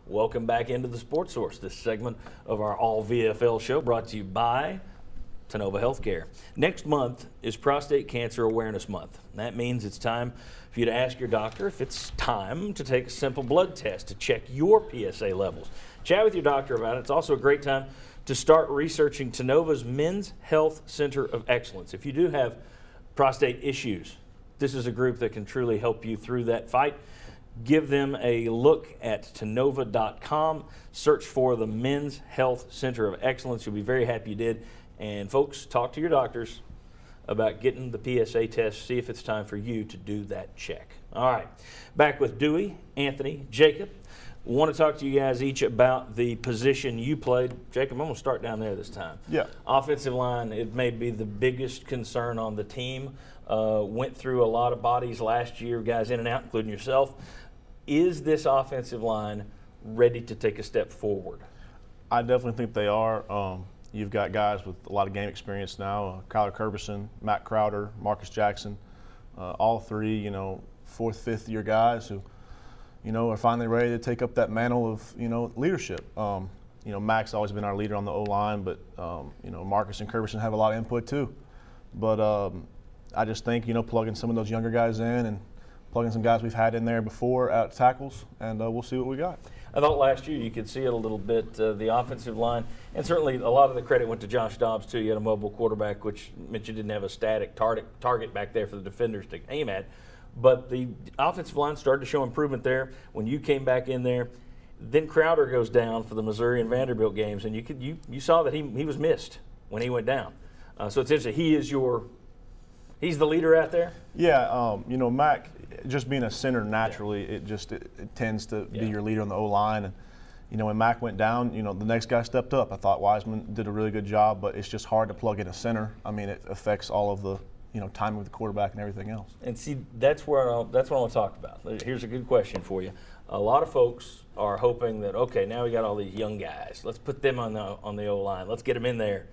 Welcome back into the Sports Source, this segment of our All VFL show brought to you by Tennova Healthcare. Next month is Prostate Cancer Awareness Month. That means it's time for you to ask your doctor if it's time to take a simple blood test to check your PSA levels. Chat with your doctor about it. It's also a great time to start researching Tennova's Men's Health Center of Excellence. If you do have prostate issues, this is a group that can truly help you through that fight. Give them a look at Tennova.com. Search for the Men's Health Center of Excellence. You'll be very happy you did. And folks, talk to your doctors about getting the PSA test. See if it's time for you to do that check. All right, back with Dewey, Anthony, Jacob. Want to talk to you guys each about the position you played. Jacob, I'm going to start down there this time. Yeah. Offensive line, it may be the biggest concern on the team. Went through a lot of bodies last year, guys in and out, including yourself. Is this offensive line ready to take a step forward? I definitely think they are. You've got guys with a lot of game experience now, Kyler Kerberson, Matt Crowder, Marcus Jackson, all three, fourth, fifth year guys who, are finally ready to take up that mantle of, leadership. Mac's always been our leader on the O-line, but, Marcus and Kerberson have a lot of input too. But I just think, plugging some of those younger guys in and plugging some guys we've had in there before at tackles, and we'll see what we got. I thought last year you could see it a little bit, the offensive line, and certainly a lot of the credit went to Josh Dobbs too. You had a mobile quarterback, which meant you didn't have a static target back there for the defenders to aim at. But the offensive line started to show improvement there when you came back in there. Then Crowder goes down for the Missouri and Vanderbilt games, and you saw that he was missed when he went down. So it's interesting. He's the leader out there? Yeah, Mac, just being a center naturally, it tends to be your leader on the O-line. And, when Mac went down, the next guy stepped up. I thought Wiseman did a really good job, but it's just hard to plug in a center. I mean, it affects all of the, timing with the quarterback and everything else. And see, that's what I want to talk about. Here's a good question for you. A lot of folks are hoping that, okay, now we got all these young guys. Let's put them on the O-line. Let's get them in there.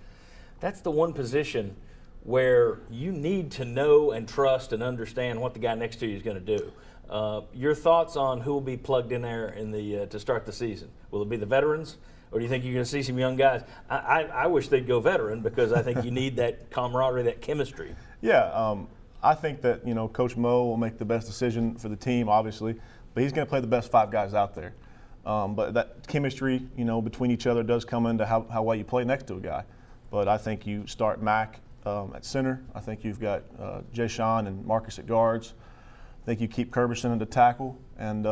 That's the one position where you need to know and trust and understand what the guy next to you is going to do. Your thoughts on who will be plugged in there to start the season? Will it be the veterans, or do you think you're going to see some young guys? I wish they'd go veteran because I think you need that camaraderie, that chemistry. Yeah, I think that Coach Mo will make the best decision for the team, obviously, but he's going to play the best five guys out there. But that chemistry, between each other does come into how well you play next to a guy. But I think you start Mac at center. I think you've got Jay Sean and Marcus at guards. I think you keep Kerberson at the tackle. And,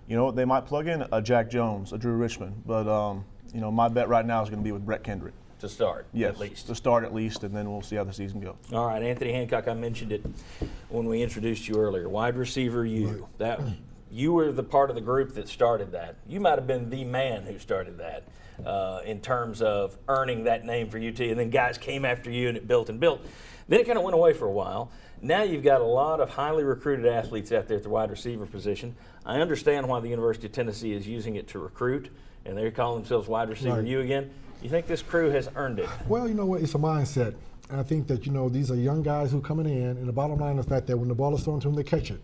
they might plug in a Jack Jones, a Drew Richmond. But, my bet right now is going to be with Brett Kendrick. To start, yes, at least. To start at least, and then we'll see how the season goes. All right, Anthony Hancock, I mentioned it when we introduced you earlier. Wide receiver, you were the part of the group that started that. You might have been the man who started that. In terms of earning that name for UT, and then guys came after you and it built and built. Then it kind of went away for a while. Now you've got a lot of highly recruited athletes out there at the wide receiver position. I understand why the University of Tennessee is using it to recruit, and they're calling themselves wide receiver U again. You think this crew has earned it? Well, you know what? It's a mindset. And I think that, these are young guys who are coming in, and the bottom line is that when the ball is thrown to them, they catch it.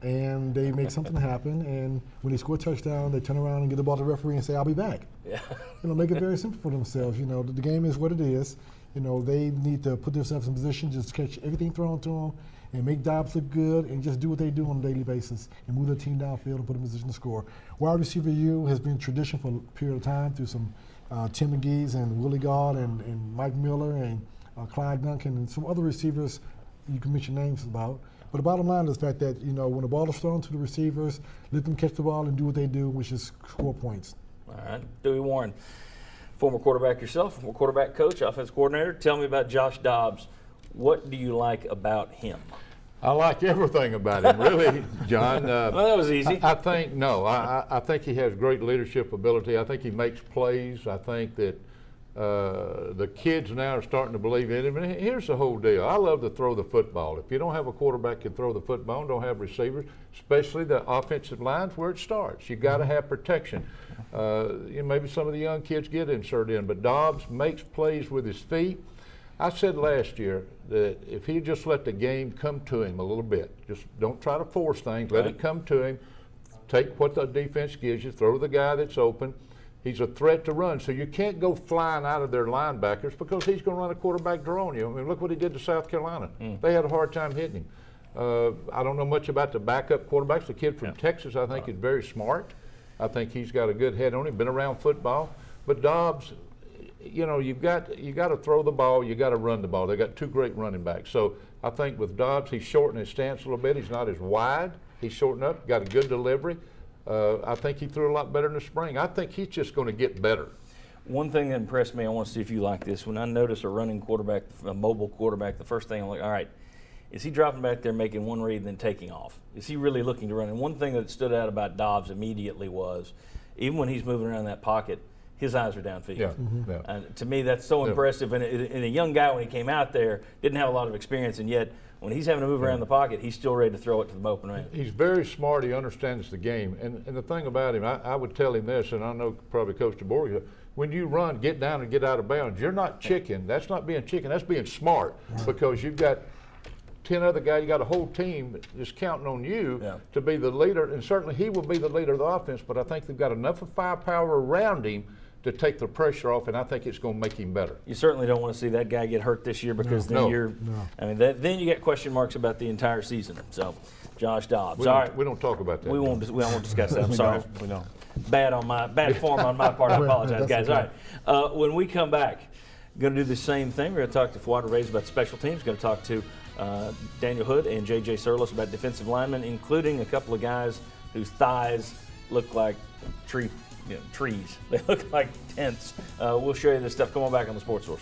And they make something happen, and when they score a touchdown, they turn around and give the ball to the referee and say, I'll be back. Yeah. Make it very simple for themselves. The game is what it is. They need to put themselves in position, just catch everything thrown to them and make Dobbs look good and just do what they do on a daily basis and move the team downfield and put them in position to score. Wide receiver U has been tradition for a period of time through some Tim McGee's and Willie Gauld and Mike Miller and Clyde Duncan and some other receivers you can mention names about. But the bottom line is the fact that, when the ball is thrown to the receivers, let them catch the ball and do what they do, which is score points. All right. Dewey Warren, former quarterback yourself, former quarterback coach, offensive coordinator. Tell me about Josh Dobbs. What do you like about him? I like everything about him, really, John. Well, that was easy. I think he has great leadership ability. I think he makes plays. I think that the kids now are starting to believe in him. And here's the whole deal. I love to throw the football. If you don't have a quarterback that can throw the football, don't have receivers, especially the offensive lines where it starts. You've got to have protection. Maybe some of the young kids get inserted in, but Dobbs makes plays with his feet. I said last year that if he just let the game come to him a little bit, just don't try to force things, let it come to him, take what the defense gives you, throw to the guy that's open. He's a threat to run, so you can't go flying out of their linebackers because he's going to run a quarterback draw on you. I mean, look what he did to South Carolina. They had a hard time hitting him. I don't know much about the backup quarterbacks. The kid from Texas, I think, is very smart. I think he's got a good head on him, been around football. But Dobbs, you know, you got to throw the ball, you got to run the ball. They got two great running backs. So I think with Dobbs, he's shortened his stance a little bit. He's not as wide. He's shortened up, got a good delivery. I think he threw a lot better in the spring. I think he's just going to get better. One thing that impressed me, I want to see if you like this. When I notice a running quarterback, a mobile quarterback, the first thing I'm like, all right, is he dropping back there making one read and then taking off? Is he really looking to run? And one thing that stood out about Dobbs immediately was, even when he's moving around that pocket, his eyes are downfield. Yeah, yeah. And to me, that's so impressive. And a young guy, when he came out there, didn't have a lot of experience, and yet when he's having to move around the pocket, he's still ready to throw it to the open man. He's very smart. He understands the game. And the thing about him, I would tell him this, and I know probably Coach DeBoer, when you run, get down and get out of bounds. You're not chicken. That's not being chicken. That's being smart, because you've got 10 other guys. You got a whole team just counting on you to be the leader. And certainly he will be the leader of the offense, but I think they've got enough of firepower around him to take the pressure off, and I think it's going to make him better. You certainly don't want to see that guy get hurt this year, because then you get question marks about the entire season. So, Josh Dobbs. We All right, don't talk about that. we won't discuss that. I'm sorry. We don't. Bad form on my part. I apologize, guys. okay. All right. When we come back, going to do the same thing. We're going to talk to Fuad Reyes about special teams. Going to talk to Daniel Hood and J.J. Surlis about defensive linemen, including a couple of guys whose thighs look like trees. They look like tents. We'll show you this stuff. Come on back on the Sports Source.